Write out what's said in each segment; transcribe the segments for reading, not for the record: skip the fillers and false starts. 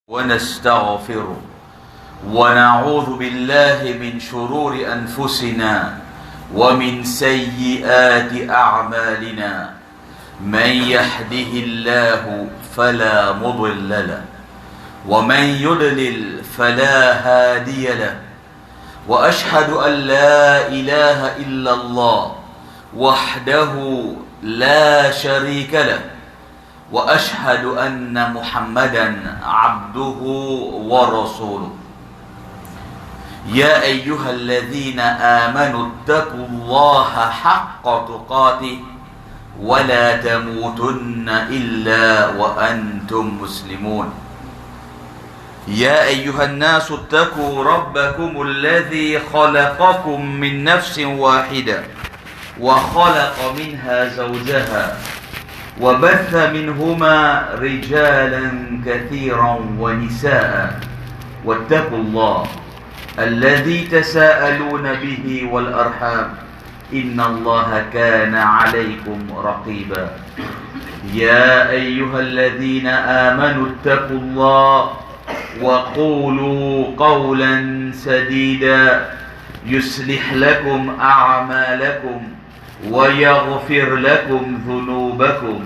ونستغفره ونعوذ بالله من شرور أنفسنا ومن سيئات أعمالنا من يهده الله فلا مضل له ومن يضلل فلا هادي له وأشهد أن لا إله إلا الله وحده لا شريك له وأشهد أن محمدا عبده ورسوله يا أيها الذين آمنوا اتقوا الله حق تقاته ولا تموتن إلا وأنتم مسلمون يا أيها الناس اتقوا ربكم الذي خلقكم من نفس واحدة وخلق منها زوجها وبث منهما رجالا كثيرا ونساء واتقوا الله الذي تساءلون به والأرحام إن الله كان عليكم رقيبا يا أيها الذين آمنوا اتقوا الله وقولوا قولا سديدا يصلح لكم أعمالكم ويغفر لكم ذنوبكم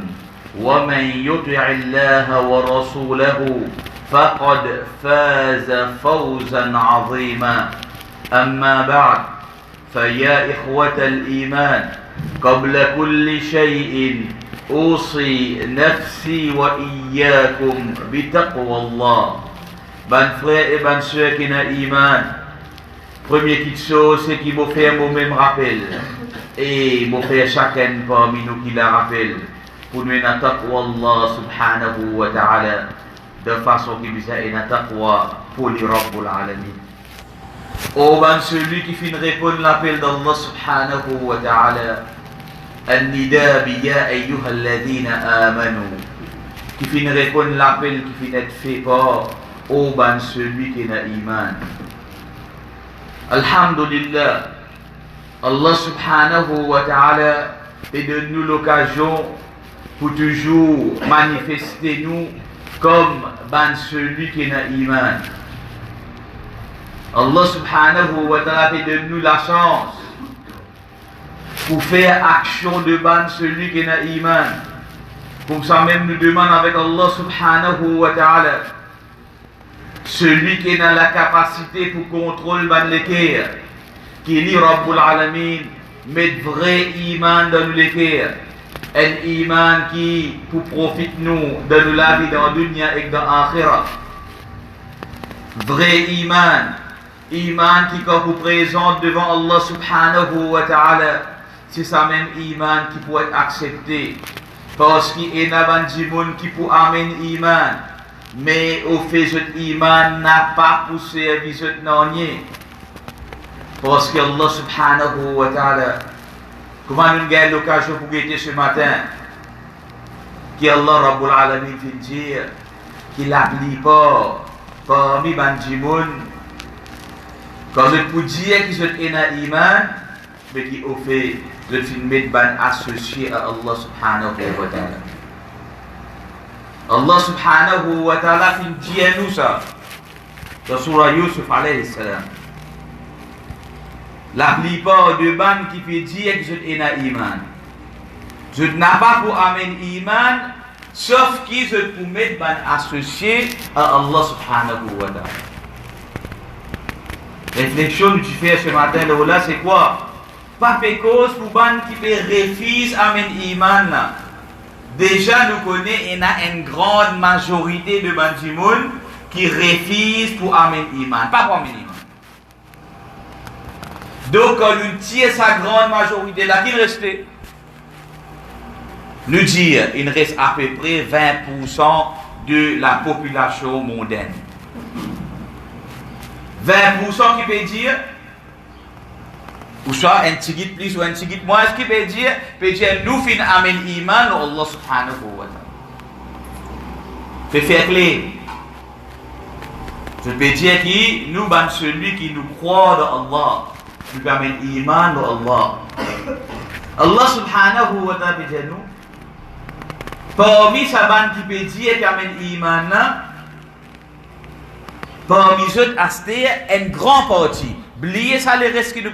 ومن يطع الله ورسوله فقد فاز فوزا عظيما أما بعد فيا إخوة الإيمان قبل كل شيء أوصي نفسي وإياكم بتقوى الله. Ban frères et ban sœurs qui n'a iman, première petite chose c'est qu'il faut faire moi-même rappel et faut faire chacun parmi nous qui la rappelle pour nous na taqwa Allah subhanahu wa ta'ala de façon qui bisa na taqwa pour les rabbul alamin. Oh ban celui qui finit répondre l'appel d'Allah subhanahu wa ta'ala النداء بيا أيها الذين آمنوا qui finit répondre l'appel qui finit être fait par oh ban celui qui n'a iman. Alhamdulillah, Allah subhanahu wa ta'ala est de nous l'occasion pour toujours manifester nous comme ban celui qui n'a iman. Allah subhanahu wa ta'ala fait de nous la chance pour faire action de ban celui qui n'a iman. Pour ça même nous demande avec Allah subhanahu wa ta'ala celui qui a la capacité pour contrôler ban l'équerre, qui est Rabbul Alamin, met vrai iman dans l'équerre, un iman qui pour profite nous dans la vie dans la dunya et dans l'akhirah. Vrai iman qui quand vous présente devant Allah subhanahu wa ta'ala, c'est ça même iman qui peut être accepté, parce qu'il y a un monde qui peut amener iman. Mais au fait, cet iman n'a pas poussé à viser non-nier. Parce que Allah subhanahu wa ta'ala, comment nous avons l'occasion pour guetter ce matin, qu'Allah Rabbul Alamin fait dire qu'il n'applique pas parmi Banjimoun, quand je peux dire qu'il est un iman, mais qui au fait, je suis mettre associé à Allah subhanahu wa ta'ala. Allah subhanahu wa ta'ala dit à nous ça dans surah Yusuf alayhi salam. La plupart de ban qui fait dire que je n'ai pas iman. Je n'ai pas pour amener iman, sauf qui je peux mettre ban associé à Allah subhanahu wa ta'ala. Réflexion que tu fais ce matin là, c'est quoi? Pas fait cause pour ban qui fait refuse amener iman là. Déjà, nous connaissons, il y a une grande majorité de Bandimoun qui refusent pour amener iman, pas pour amener iman. Donc, quand nous tirons sa grande majorité là, qu'il reste, nous disons, il reste à peu près 20% de la population mondaine. 20% qui peut dire, ou soit un petit guide plus ou un petit guide moins, ce qui peut dire nous fin amen iman Allah subhanahu wa ta'ala. Fait faire clair. Je peux dire que nous ban celui qui nous croit dans Allah, nous amen iman dans Allah. Allah subhanahu wa ta'ala peut dire nous, parmi sa ban qui peut dire qu'amen iman, Parmi eux, c'était une grande partie. Oubliez ça, les restes que nous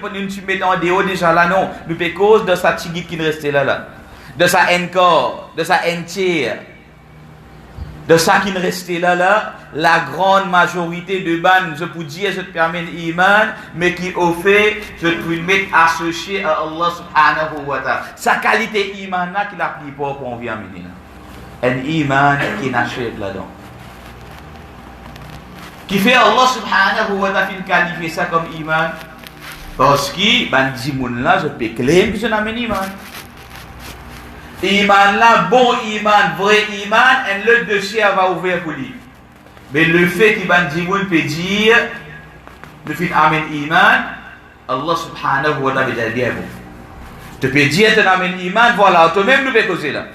mettons en dehors déjà là, non. Nous faisons cause de sa tigite qui restait là. De sa encore, de sa entière. De ça qui restait là, la grande majorité de bandes, je peux dire, je te permets l'iman, mais qui au fait, je peux mettre associé à Allah subhanahu wa ta'ala. Sa qualité iman là, qui l'a pris pour qu'on vienne mener là. Un iman qui n'achète là-dedans. Qui fait Allah subhanahu wa ta'ala qualifier ça comme iman? Parce que, ben, dis là, je peux claim que je n'amène iman. Iman là, bon iman, vrai iman, et le dossier va ouvrir pour lui. Mais le fait qu'il peut dire, le fait amen iman, Allah subhanahu wa ta'ala va dire bon. Tu peux dire tu amen iman, voilà, toi-même nous peut causer là.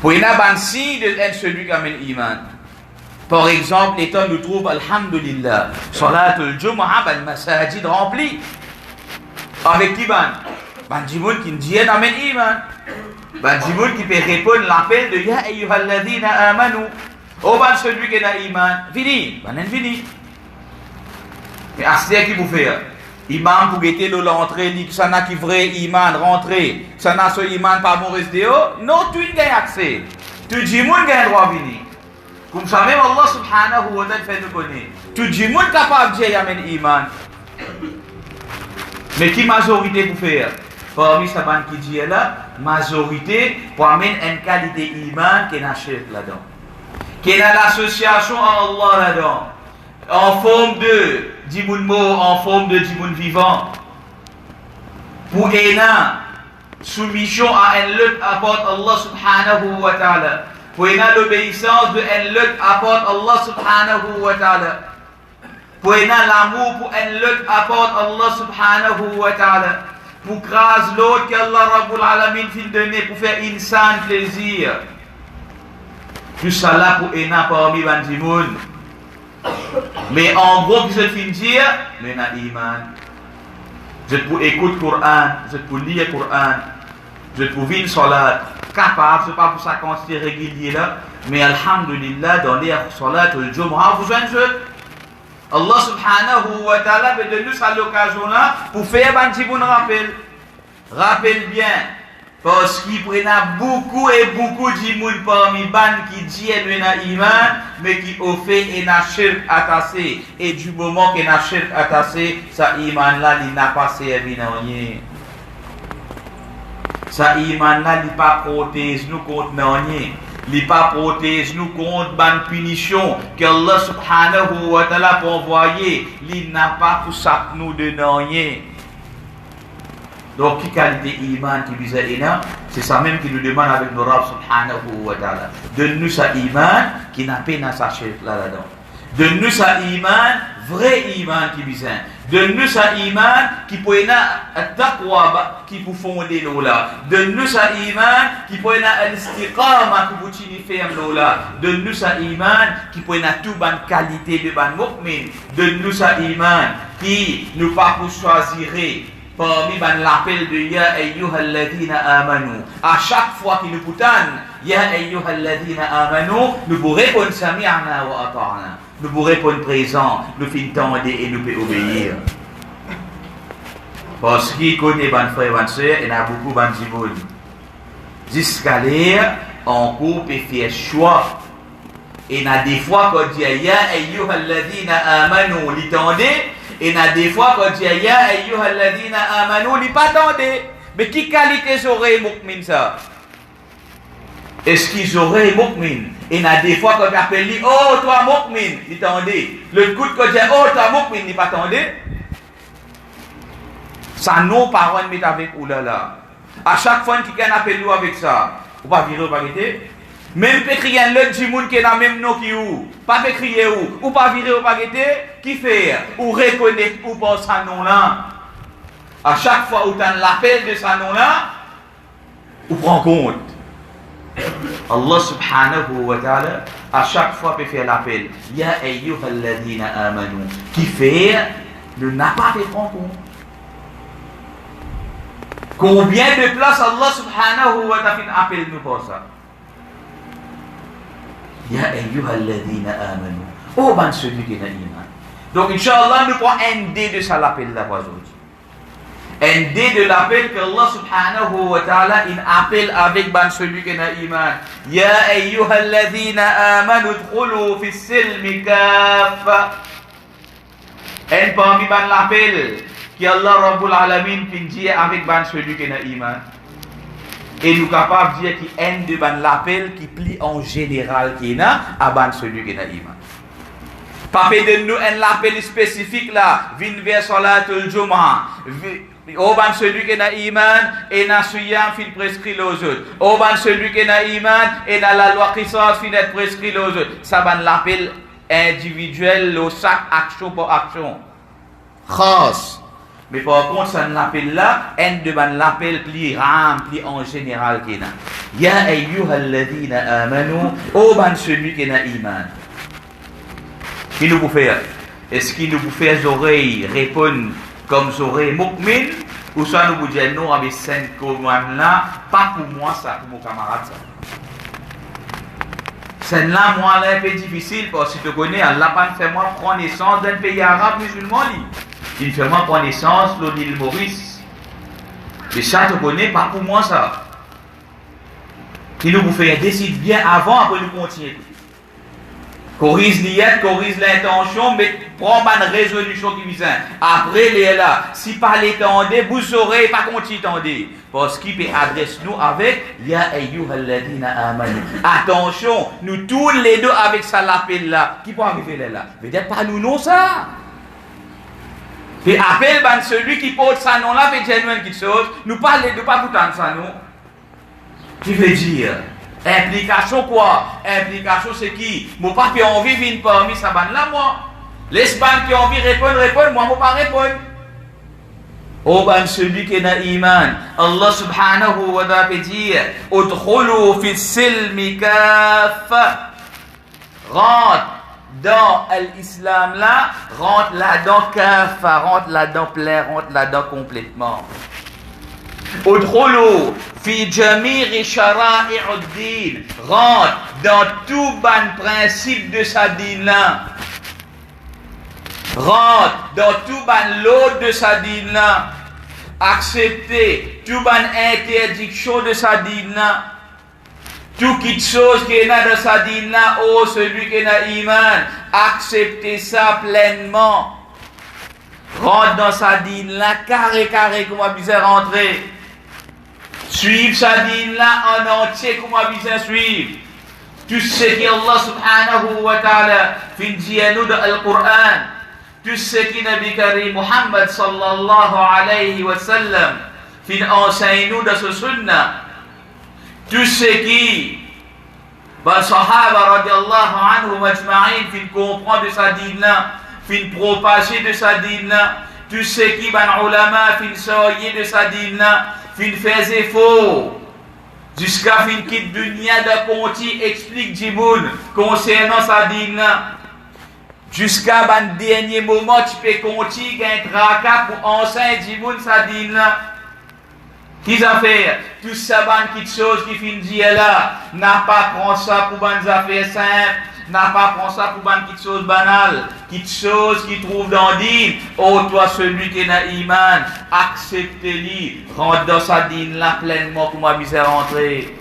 Pour une signe de celui qui amène iman. Par exemple, l'état nous trouve, alhamdulillah, salat al-jum'a, ben masajid rempli. Avec qui ban? Banjimoun qui dit amen iman. Banjimoun qui peut répondre l'appel de ya ayyuhalladhina amanu. Oh ban celui qui a iman. Fini. Banen fini. Mais c'est qui vous fait? Iman pour guetter l'entrée, ça n'a qui vrai iman rentrer. Ça n'a ce iman pas mauvais déo. Non, tu n'as pas accès. Tu dis moun gagne droit venir. Comme ça même Allah subhanahu wa ta'ala fait nous connaître. Tu dis moun capable de dire amen iman. Mais qui majorité pour faire? Parmi ces gens qui disent là, majorité pour amener une qualité iman qui est là-dedans. Qui est dans l'association à Allah là-dedans. En forme de dimoun mort, en forme de dimoun vivant. Pour une soumission à un lutte apporte Allah subhanahu wa ta'ala. Pour une l'obéissance de un lutte apporte Allah subhanahu wa ta'ala. Pour une l'amour pour un lutte apporte Allah subhanahu wa ta'ala. Pour craser l'autre qu'Allah Rabbul Alamin fin donner pour faire insan plaisir. Tout ça là pour ena parmi bandimoun. Mais en gros, je fin dire, mais na iman. Je peux écouter le Coran, je peux lire le Coran, je peux vivre salat. Capable, c'est pas pour ça qu'on s'est régulier là, mais alhamdulillah, dans les salat, le Jumu'ah, vous joignez Allah subhanahu wa ta'ala veut donner nous à l'occasion là pour faire un petit bon rappel. Rappelle bien, parce qu'il prennent beaucoup et beaucoup de gens parmi ban qui disent iman, mais qui au fait est un shirk attaché. Et du moment qu'il est un shirk attaché, sa iman là, il n'a pas servi à rien. Sa iman là, il n'a pas protégé nous contre rien. Il n'a pas protégé nous contre la punition que Allah subhanahu wa ta'ala peut envoyer. Il n'a pas pour ça nous de rien. Donc, qui qualité iman qui vise à c'est ça même qui nous demande avec nos Rabb subhanahu wa ta'ala. Donne-nous sa iman qui n'a pas dans sa chef là-dedans. Donne-nous sa iman, vrai iman qui vise. Donne-nous sa iman qui peut être taqwa qui peut fonder là. Donne-nous sa iman qui peut être al-istiqama qui peut signifier là. Donne-nous sa iman qui peut être toute bonne qualité de ban mu'min. Donne-nous sa iman qui nous pas pour choisir parmi l'appel de ya ayyuhalladhina amanu. À chaque fois qu'il nous poutanne ya ayyuhalladhina amanu, nous pourrons répondre sami'na wa ata'na. Nous pourrons répondre présent, nous finissons et nous pouvons obéir. Parce qu'il connaît ban frère, ban soeur, il y a beaucoup ban zimoun. Jusqu'à l'air, on coupe et fait choix. Et il y a des fois qu'on dit ya ayyuhalladhina amanu, l'itendez. Et il y a des fois qu'on dit ya ayyuhalladhina amanu, li pas tendez. Mais qui qualité j'aurais mu'min ça? Est-ce qu'ils auraient mu'min? Et il y a des fois qu'on appelle lui, oh toi mu'min, il tendez. Le coup qu'on dit oh toi mu'min, il pas tendez. Ça nos parents mettent avec oulala. À chaque fois qu'il y a un appel avec ça, ou pas virer ou pas guetter. Même peut crier un autre monde qui est dans le même nom qui ou pas peut crier ou pas virer ou pas guetter, qui fait ou reconnaître ou pas sa nom là. À chaque fois où tu as l'appel de sa nom là, ou prend compte. Allah subhanahu wa ta'ala à chaque fois peut faire l'appel ya ayyuhalladhina amanu qui fait ne n'a pas fait prendre compte. Combien de places Allah subhanahu wa ta'ala appelle nous pour ça? Ya ayyuhalladhina amanu. Oh, ben celui qui n'a iman. Donc, Inch'Allah, nous prenons un dé de ça l'appel là aujourd'hui. Un dé de l'appel que Allah subhanahu wa ta'ala il appelle avec ben celui qui n'a iman. Ya ayyuhalladhina amanu udkhulu fi silmi kaffa. Un parmi ben l'appel que Allah Rabbul Alamin fin dit avec ben celui qui n'a iman. Et nous capables de dire qu'il y a un de ben l'appel qui plie en général qui n'a à ben celui qui n'a iman. Pas de nous un appel spécifique là, vin vers salatul Jumu'ah. Au ban celui qui n'a iman et n'a suyam fin prescrit aux autres. Au ban celui qui n'a iman et n'a la loi qisas fin être prescrit aux autres. Ça ban l'appel individuel, le chaque action pour action. Khas. Mais par contre, ça l'appel là, un de ban l'appel pli ram, pli en général qui n'a. Ya ayyuhalladhina amanu, au ban celui qui n'a iman. Qui nous vous fait? Est-ce qu'il nous vous fait les oreilles répondre comme oreilles mu'min? Ou ça nous vous dit non avec 5 commandes là, pas pour moi ça, pour mon camarade ça. C'est là, moi, là, un peu difficile parce que tu connais, Allah pas fait moi prendre naissance d'un pays arabe musulman. Il fait moi prendre naissance de l'île Maurice. Mais ça, tu connais, pas pour moi ça. Qui nous vous fait décide bien avant, après nous continuer. Corrige l'IET, corrige l'intention, mais prends une résolution qui vient. Après, les est là. Si par l'étendez, vous aurez pas continuer tendez. Parce qu'il peut adresser nous avec Ya ayyuhalladhina amanu. Attention, nous tous les deux avec ça l'appel là. Qui peut arriver là? Peut-être pas nous non ça. Puis appel ben celui qui porte ça non là, fait genuine quelque chose. Nous parlons de pas pourtant ça non. Qui veut dire? Implication quoi? Implication c'est qui? Mon papa qui a envie de venir parmi sa bande là, moi. Les bandes qui ont envie de répondre, moi, je ne pas répondre. Oh, ben celui qui n'a iman. Allah subhanahu wa ta'ala dit udkhulu fi silmi kaffa. Rentre dans l'islam là, rentre là-dedans kaffa, rentre là-dedans plein, rentre là-dedans complètement. Udkhulu fi jami'i shara'i'ud-din. Rentre dans tout ban principe de sa dîne là. Rentre dans tout ban l'autre de sa dîne là. Accepter tout ban interdiction de sa dîne là. Tout quelque chose qui est là dans sa dîne là, oh celui qui n'a iman, accepter ça pleinement. Rentre dans sa dîne là, carré, comment bien rentrer. Suivre sa dîne là en entier, comment bien suivre. Tout ce qui Allah subhanahu wa ta'ala fin dit à nous dans le Coran. Tout ce qui Nabi Karim Muhammad sallallahu alayhi wa sallam fin enseigne nous dans ce sunnah. Tout ce qui ben sahaba radiallahu anhu majma'in fin comprend de sa dîne là, fin propager de sa dîne là. Tout ce qui ben ulama fin soyer de sa dîne là, fin faisait faux. Jusqu'à fin quitte dunya de conti explique Djimoun concernant sa dîne là. Jusqu'à ban dernier moment, tu peux continuer un tracas pour enseigner Djimoun sa dîne là. Qu'ils affaires, tout ça, ban quelque chose qui finit dire là, n'a pas prendre ça pour ban affaires simples, n'a pas prendre ça pour ban quelque chose banal, quelque chose qui trouve dans dîne. Oh, toi, celui qui n'a iman, accepte-le, rentre dans sa dîne là pleinement pour moi bien rentrer.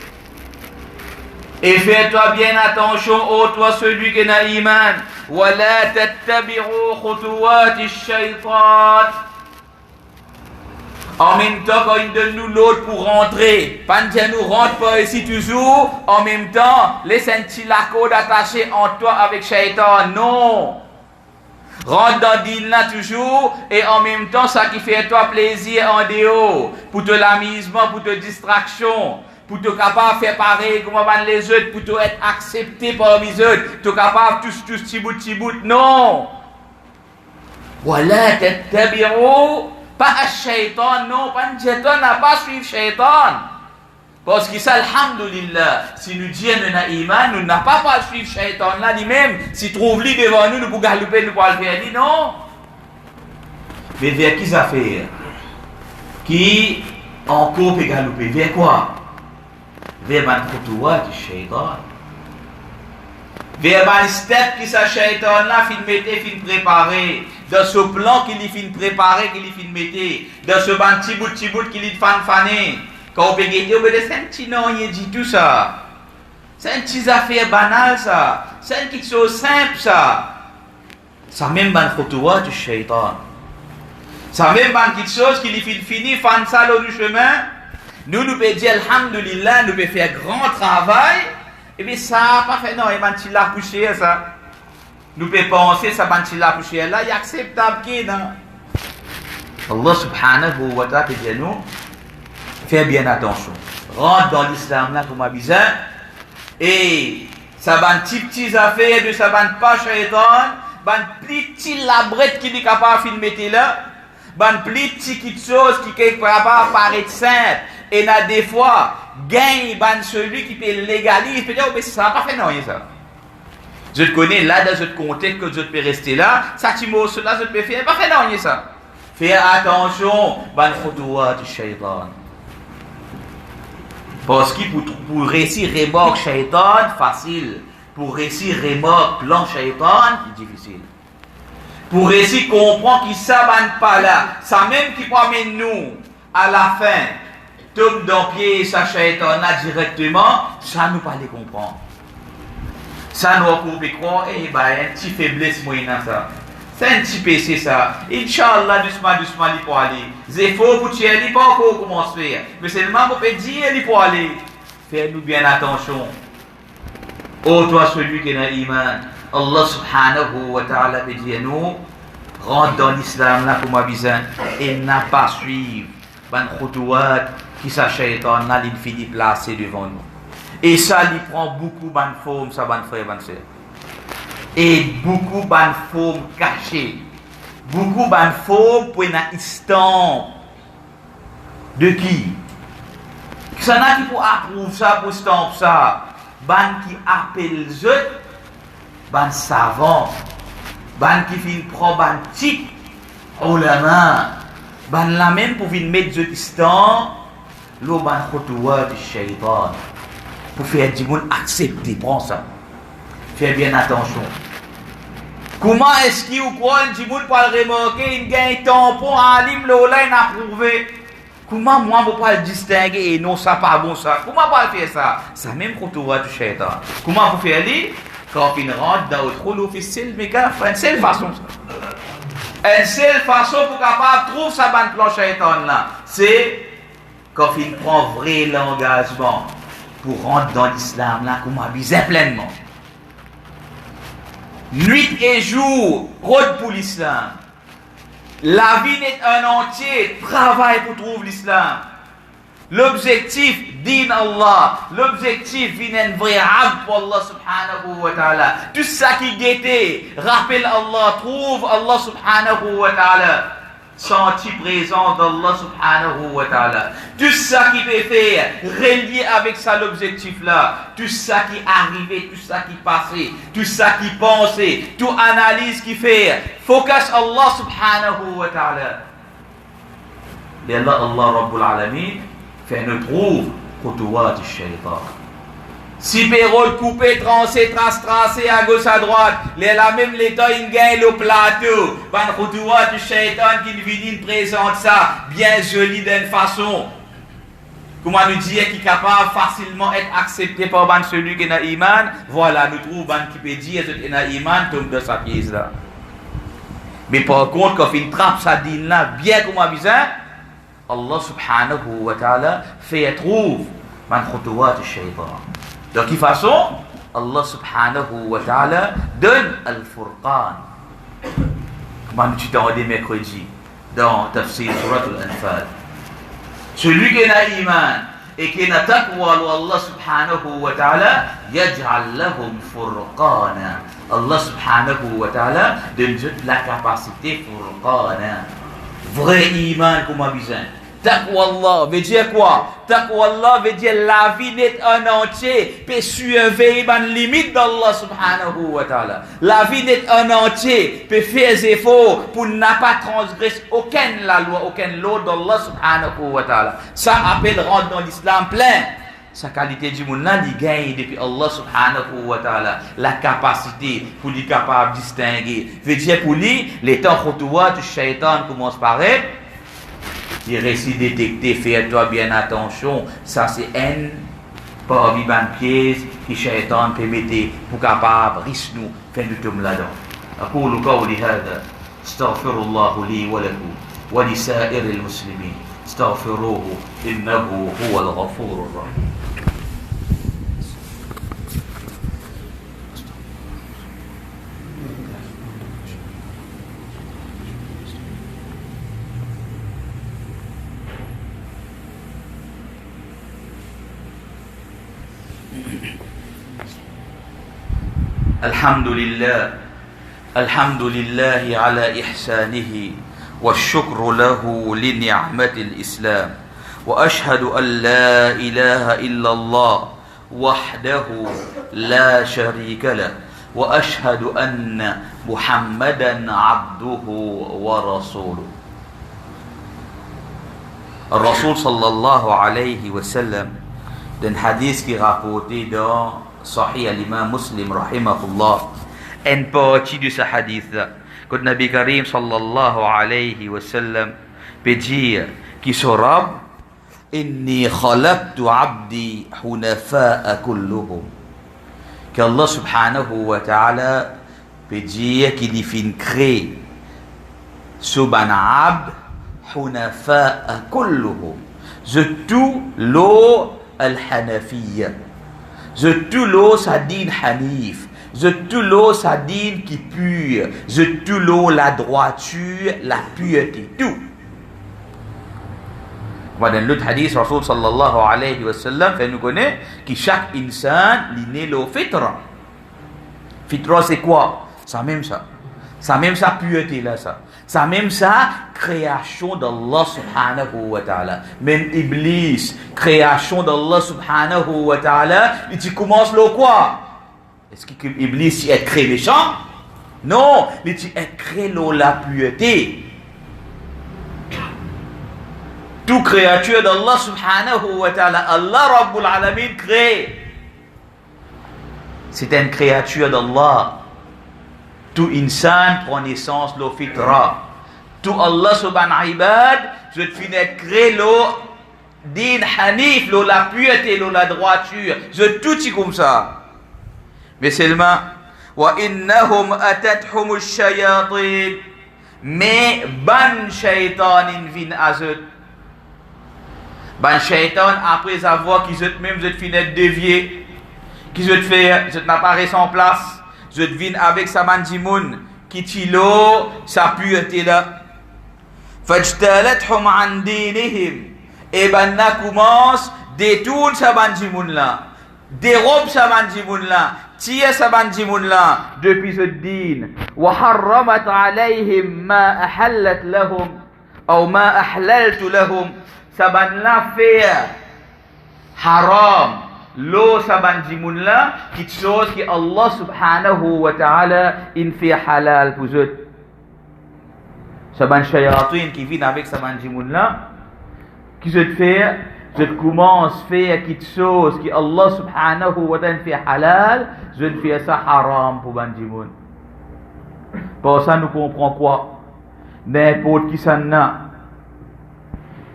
Et fais-toi bien attention, oh toi celui qui n'a iman. وَلَا تَتَّبِعُوا خُطُوَاتِ الشَّيْطَانِ. En même temps, quand il donne nous l'autre pour rentrer, pas dire nous rentre pas ici toujours, en même temps, laisse un petit laco d'attacher entre toi avec Shaitan. Non! Rentre dans le là toujours, et en même temps, ça qui fait toi plaisir en dehors, pour te l'amusement, pour te distraction. Pour te capable de faire pareil comme les autres, pour te être accepté par les autres, tu es capable de tous petit bout, non. Voilà, pas un shaitan, non, pas un shaitan, n'a pas suivi shaitan. Parce que ça, alhamdulillah, si nous disons nous avons iman, nous n'avons pas suivi shaitan là, lui-même, si trouve lui devant nous, nous pouvons galoper, nous pouvons le faire, non. Mais vers qui ça fait? Qui encore peut galoper? Vers quoi? Vers man khutouat du shaitan. Vers ban step qui sa shaitan là, fin mette, fin préparer. Dans ce plan qu'il fin préparer, qu'il fin mette. Dans ce ban petit bout qu'il fin faner. Quand on peut guetter, on peut dire, c'est un petit non, il dit tout ça. C'est une petite affaire banale ça. C'est une petite chose simple ça. Ça même ban khotoua du shaitan. Ça même ban quelque chose qui finit fan ça le chemin. Nous pouvons dire alhamdulillah, nous pouvons faire grand travail. Et bien ça pas fait non, il m'a dit la poussière ça. Nous pouvons penser ça m'a dit la poussière là, il est acceptable qui non. Allah subhanahu wa ta'ala dit nous fais bien attention. Rentre dans l'islam là comme a besoin. Et ça va petits affaires de ça va pas shaitan, ban petit labrette qui est capable de mettre là, ban petit quelque chose qui est capable paraître simple et na des fois gagne ban celui qui peut légaliser, peut dire mais ça pas fait non ça. Je te connais là dans ce contexte que je peux rester là, ça tu mot cela je peux faire pas fait non ça. Fais attention ban khotoua du shaitan. Parce que pour réussir remorque shaitan, facile. Pour réussir remorque plan shaitan, c'est difficile. Pour réussir comprendre qu'il ne s'abandonne pas là, ça même qui promène nous à la fin, tombe dans pied sa shaitan là directement, ça nous pas les comprendre. Ça nous peut croire, eh ben, un petit faiblesse moyen ça. C'est un petit PC ça. Inch'Allah, doucement, il peut aller. C'est faux pour tuer, il peut encore commencer. Mais seulement pour dire, il peut aller. Fais-nous bien attention. Oh, toi, celui qui est dans l'iman, Allah subhanahu wa ta'ala peut dire nous, rentre dans l'islam là pour ma besoin et n'a pas suivre. Ban khutouat qui sa shaitan là, il finit placé devant nous. Et ça, il prend beaucoup de forme, ça, ban frère, ban sœur. Et beaucoup de formes cachées. Beaucoup de formes pour un instant. De qui? Ça n'a qui pour approuver ça, pour stamper ça. Ban qui appelle eux, ban savant. Ban qui fin prend ban type. Oh la main. Ban la même pour venir mettre eux instant. L'eau ban khotoua du shaitan. Pour faire du monde accepter, prends ça. Fais bien attention. Comment est-ce qu'il ou quoi un petit monde peut remarquer une gain tampon à l'hymne là il a prouvé. Comment moi je peux le distinguer et non ça pas bon ça. Comment pas faire ça? Ça même quand on voit du shaitan. Comment vous faire aller quand il rentre dans le trou officiel mais gars, une seule façon ça. Une seule façon pour capable trouver sa bande plan shaitan là, c'est quand il prend vrai l'engagement pour rentrer dans l'islam là comme abuser pleinement. Nuit et jour, route pour l'islam. La vie n'est un entier, travail pour trouver l'islam. L'objectif, din Allah. L'objectif, vient un vrai abd pour Allah subhanahu wa ta'ala. Tout ça qui guettait, rappelle Allah, trouve Allah subhanahu wa ta'ala. Senti présence d'Allah subhanahu wa ta'ala. Tout ça qui peut faire, relié avec ça l'objectif là. Tout ça qui arrivait, tout ça qui passait, tout ça qui pensait, tout analyse qui fait. Focus Allah subhanahu wa ta'ala. Et Allah Rabbul Alamin fait nous trouve khutouat al-shaytan. Si pérole coupé, trancé, tracé à gauche à droite, là même l'état il gagne le plateau. Ban khutouat du shaitan qui vient présente ça, bien joli d'une façon. Comment nous dire qui est capable facilement être accepté par ban celui qui est dans l'iman. Voilà, nous trouvons ban qui peut dire que dans l'iman tombe dans sa pièce là. Mais par contre, quand il trappe sa dîne là, bien comme besoin, Allah subhanahu wa ta'ala fait trouve ban khutouat du shaitan. De quelle façon? Allah subhanahu wa ta'ala donne Al-Furqan. Comment nous t'entendons mercredi dans Tafsir Surat Al-Anfal. Celui qui est dans l'iman et qui est dans taqwa Allah subhanahu wa ta'ala yaj'al lahum furqana. Allah subhanahu wa ta'ala donne la capacité furqana. Vrai iman comme a besoin. Taqwa Allah veut dire quoi? Taqwa Allah veut dire la vie n'est un entier peut surveiller les limites d'Allah subhanahu wa ta'ala. La vie n'est un entier peut faire des efforts pour ne pas transgresser aucune la loi, aucune loi d'Allah subhanahu wa ta'ala. Ça appelle rentrer dans l'islam plein. sa qualité du monde là, il gagne depuis Allah subhanahu wa ta'ala la capacité pour lui capable de distinguer. Veut dire pour lui, les temps khutouat du shaitan commence par être, il réussit détecter, fais-toi bien attention, ça c'est un parmi les pièges que shaitan peut mettre pour capable risque nous faire du tombe là-dedans. أقول قولي هذا استغفر الله لي ولكم ولسائر المسلمين استغفروه إنه هو الغفور الرحيم. الحمد لله على إحسانه والشكر له لنعمة الإسلام وأشهد أن لا إله إلا الله وحده لا شريك له وأشهد أن محمدا عبده ورسوله. الرسول صلى الله عليه وسلم d'un hadith qui est rapporté dans Sahih al-Imam Muslim rahimahullah, une partie de ce hadith là que le Nabi Karim sallallahu alayhi wa sallam peut dire qui son Rabb inni khalaqtu abdi hunafa'a kulluhum, qu'Allah subhanahu wa ta'ala peut dire qu'il y fin créer suban abd hunafa'a kulluhum, de tout l'eau al-hanafiyya, de tout l'eau ça dit hanif, de tout l'eau ça dit qui pure, de tout l'eau la droiture, la pureté, tout. Dans l'autre hadith, Rasul sallallahu alayhi wa sallam fait nous connaître que chaque insan il est le fitra. Fitra c'est quoi? Ça même ça. Ça même ça pureté là ça. Ça même ça création d'Allah subhanahu wa ta'ala. Même Iblis, création d'Allah subhanahu wa ta'ala, il commence le quoi? Est-ce que Iblis est créé méchant? Non, il est créé la pureté. Toute créature d'Allah subhanahu wa ta'ala, Allah Rabbul Alamin crée. C'est une créature d'Allah. Tout insan prend naissance le fitra. Tout Allah subhanahu ibad, je te finis créer le din hanif, la pureté, la droiture. Je tout y comme ça. Mais seulement, wa innahum atathum ash-shayatin, mais ban shaytanin vin azut. Ban shaytan après avoir qu'ils ont même je finis dévier, qu'ils ont fait, je n'apparaît sans place. Je devine avec sa mandimoun qui tilo sa pureté là. Fajtalathum an dinihim. Et ben na commence détourne sa mandimoun là. Dérobe sa mandimoun là. Tire sa mandimoun là depuis ce din. Wa harramat alayhim ma ahallat lahum. Ou ma ahlaltu lahum. Sa ban la fait haram. L'eau sabanjimoun là, quelque chose que Allah subhanahu wa ta'ala in fait halal pour eux. Saban shayatin qui vient avec sabanjimoun là, qui se fait, je commence à faire quelque chose que Allah subhanahu wa ta'ala fait halal, je fais ça haram pour banjimoun. Pour ça nous comprenons quoi? N'importe qui s'en a,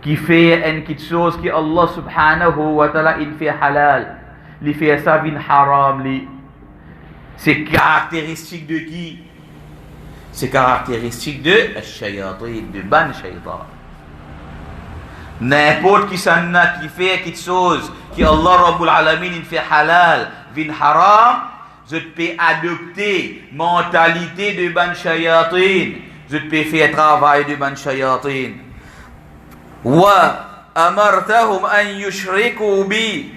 qui fait quelque chose que Allah subhanahu wa ta'ala il fait halal, il fait ça vin haram li. C'est caractéristique de qui? C'est caractéristique de shayatin, de ban shaytan. N'importe qui s'en a qui fait quelque chose que Allah Rabbul Alamin il fait halal, vin haram, je peux adopter mentalité de ban shayatin, je peux faire travail de ban shayatin. وأمرتهم أن يشركوا بي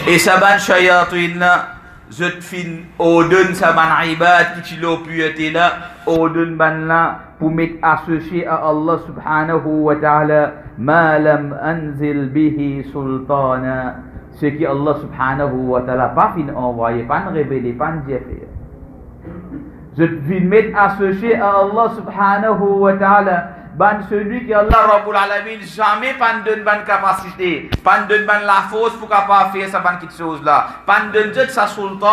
et saban shayatin là je te fin ordonne saban ibad qui t'ilo pureté là ordonne ban là pour mettre associé à Allah subhanahu wa ta'ala ma lam anzil bihi sultana, ce qui Allah subhanahu wa ta'ala pas fin envoyé, pas révélé, pas dire. Je te fin mettre associé à Allah subhanahu wa ta'ala ban celui qui Allah Rabbul Alamin jamais pas donne ban capacité, pas donne ban la force pour capable faire ça ban quelque chose là, pas donne sa sultan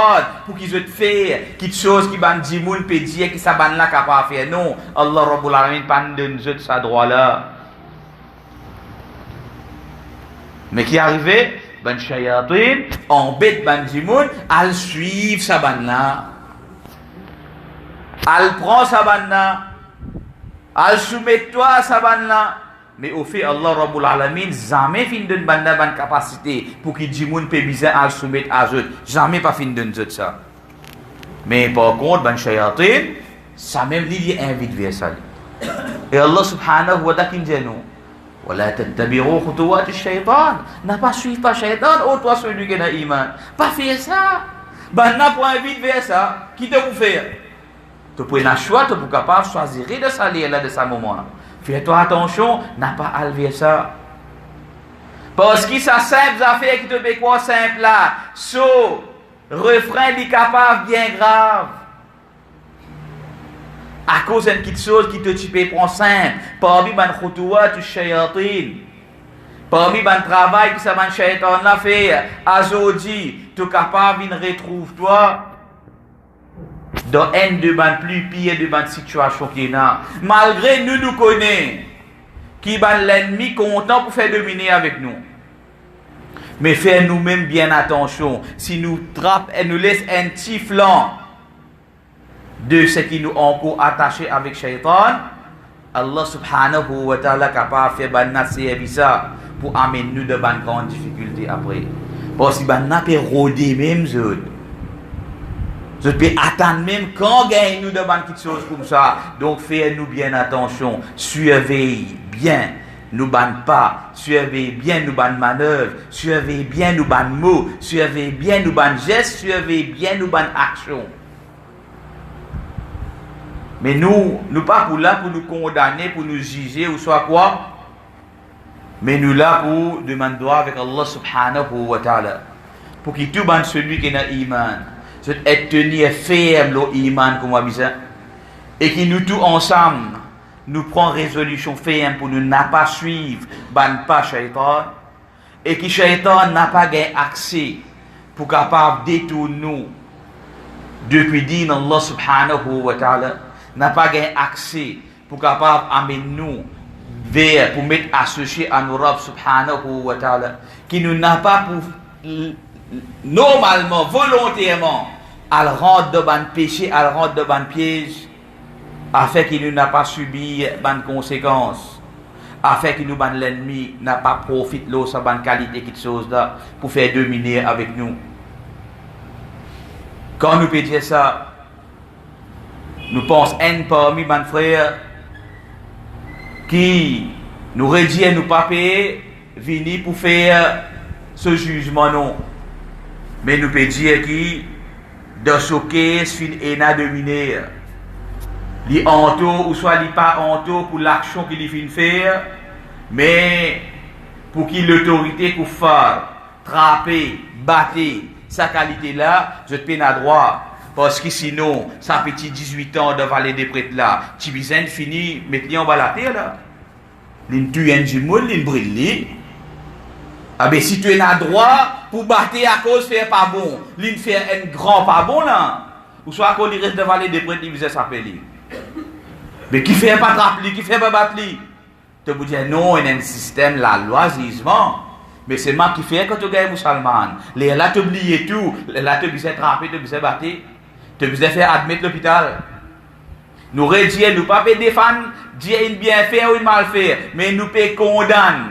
pour qu'ils te faire quelque chose qui ban dimoun peut dire que ça ban là capable faire. Non, Allah Rabbul Alamin pas donne sa droit là. Mais qui arrivait ban shayatin embête ban dimoun, al suivre sa ban là. Al prend sa ban là. Al soumet-toi à sa ban là. Mais au fait, Allah Rabbul Alamin jamais fin d'une banda ban capacité pour qu'il dise moun peut bizarre al soumettre à eux. Jamais pas fin d'une zot ça. Mais par contre, ban shayatin, ça même lui invite vers ça. Et Allah subhanahu wa ta'ala dit nous, ولا تتبعوا خطوات الشيطان. N'a pas suivre pas shaitan, oh toi celui qui a iman. Pas faire ça. Ban n'a pas invite vers ça. Qui te vous faire? Tu peux un choix, tu peux capable choisir de salir là de ce moment. Fais-toi attention, n'a pas à lever ça. Parce que ça simple affaire qui te fait quoi simple là. So, refrain est capable bien grave. À cause d'une petite chose qui te type prend simple. Parmi ban khutouat tu shayatin. Parmi ban travail que ça ban shaitan l'a fait. Azodi, tu capable de retrouver toi. Dans une de ban plus pire de ban situation qui est là. Malgré nous connaissons qui ban l'ennemi content pour faire dominer avec nous. Mais faire nous-mêmes bien attention. Si nous trappe et nous laisse un petit flanc de ce qui nous encore attaché avec Shaitan, Allah subhanahu wa ta'ala capable de faire ban service pour amener nous de ban grande difficulté après. Parce que ban n'a pas rôder même eux. Je peux attendre même quand gagne nous de quelque chose comme ça. Donc faites-nous bien attention. Surveillez bien. Nous ban pas. Surveillez bien nous ban manœuvres. Surveillez bien nous ban mots. Surveillez bien nous ban gestes. Surveillez bien nous ban actions. Mais nous pas pour là pour nous condamner, pour nous juger ou soit quoi. Mais nous là pour demander avec Allah subhanahu wa ta'ala. Pour qu'il tout ban celui qui a iman. C'est être tenir ferme l'iman comme on dit ça. Et qui nous tous ensemble, nous prenons résolution ferme pour nous n'a pas suivre, ban pas shaitan. Et qui shaitan n'a pas gain accès pour capable détourner nous depuis din Allah subhanahu wa ta'ala. N'a pas gain accès pour capable amener nous vers, pour mettre associé à nos Rabb subhanahu wa ta'ala. Qui nous n'a pas pour normalement, volontairement, à rendre de ban péché, à rendre de ban piège, afin qu'il n'a pas subi ban conséquences, afin qu'il nous ban l'ennemi n'a pas profité de sa ban qualité quelque chose là pour faire dominer avec nous. Quand nous peut dire ça, nous pensons un parmi ban frères qui nous redit nous pas payer, venir pour faire ce jugement non. Mais nous peut dire qui de choquer fin ena dominer. Li anto ou soit li pas anto pour l'action qu'il fin faire, mais pour qu'il l'autorité pour faire trapper, battre sa qualité là, je te peine à droit. Parce que sinon, sa petit 18 ans de valet des prêtres là, tu viens fini mettre en bas la terre là. L'in tue un jumeau, l'in brille. Ah ben si tu es à droit pour battre à cause faire pas bon, l'in fait un grand pas bon là, ou soit qu'on il reste de valer des prêtres, il visait s'appeler. Mais qui fait pas trapper, qui fait pas battre lui. Tu peux dire non, il y a un système la loi jugement. Mais c'est moi qui fais quand tu gagnes musulman. Les là tu oublies tout, les là tu visais trapper, tu visais battre, tu visais faire admettre l'hôpital. Nous redire nous pas défendre, dire une bien fait ou une mal fait, mais nous peut condamner.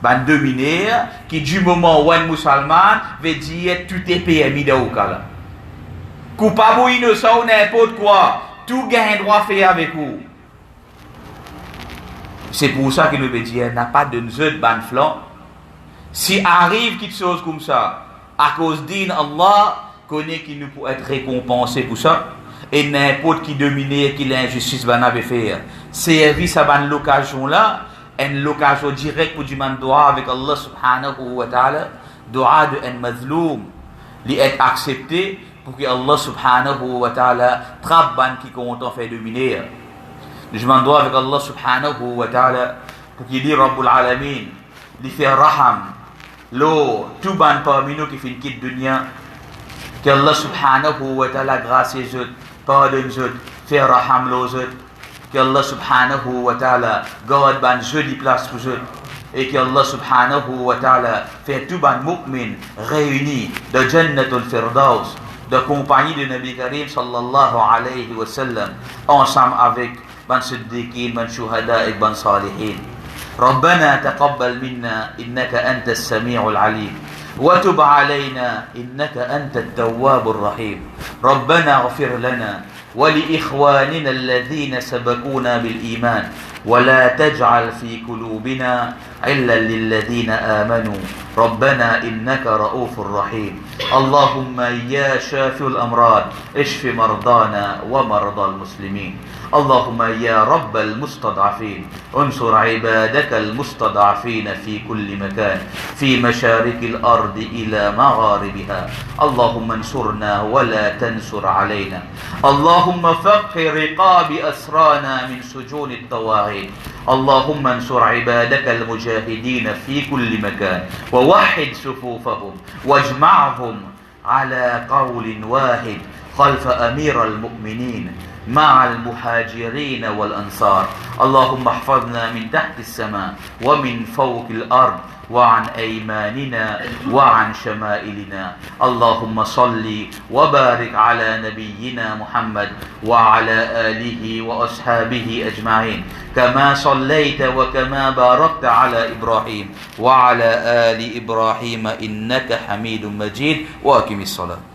Ban dominer qui du moment où un musulman veut dire tout est permis de Oukala. Coupable ou innocent ou n'importe quoi, tout gagne droit faire avec vous. C'est pour ça que nous veut dire n'a pas de zone ban flanc. Si arrive quelque chose comme ça, à cause d'Allah, connaît qu'il nous peut être récompensé pour ça. Et n'importe qui domine, qui l'injustice va n'avoir fait. Service à ban l'occasion là. Une occasion directe pour demander droit avec Allah subhanahu wa ta'ala, droit de un mazloum, li être accepté pour que Allah subhanahu wa ta'ala trappe ban qui content fait dominer. Je m'en dois avec Allah subhanahu wa ta'ala pour qu'il dit Rabbul Alamin, lui fait raham, l'eau, tout ban parmi nous qui fait une quitte dunya, que Allah subhanahu wa ta'ala grâce les autres, pardonne les autres, fait raham les autres, que Allah subhanahu wa ta'ala garde ban jeudi place pour eux, et que Allah subhanahu wa ta'ala fait tout ban mu'min réunis de Jannatul Firdaus, de compagnie de Nabi Karim sallallahu alayhi wa sallam, ensemble avec ban siddiqin, ban shuhada et ban salihin. ربنا تقبل منا إنك أنت السميع العليم وتب علينا إنك أنت التواب الرحيم ربنا اغفر لنا ولإخواننا الذين سبقونا بالإيمان ولا تجعل في قلوبنا إلا للذين آمنوا ربنا إنك رؤوف رحيم اللهم يا شافي الأمراض اشف مرضانا ومرضى المسلمين اللهم يا رب المستضعفين انصر عبادك المستضعفين في كل مكان في مشارق الأرض إلى مغاربها اللهم انصرنا ولا تنصر علينا اللهم فك رقاب أسرانا من سجون الطواغيت اللهم انصر عبادك المجاهدين في كل مكان ووحد صفوفهم واجمعهم على قول واحد خلف أمير المؤمنين مع المهاجرين والأنصار اللهم احفظنا من تحت السماء ومن فوق الأرض وعن أيماننا وعن شمائلنا اللهم صل وبارك على نبينا محمد وعلى آله وأصحابه أجمعين كما صليت وكما باركت على إبراهيم وعلى آل إبراهيم إنك حميد مجيد وأقم الصلاة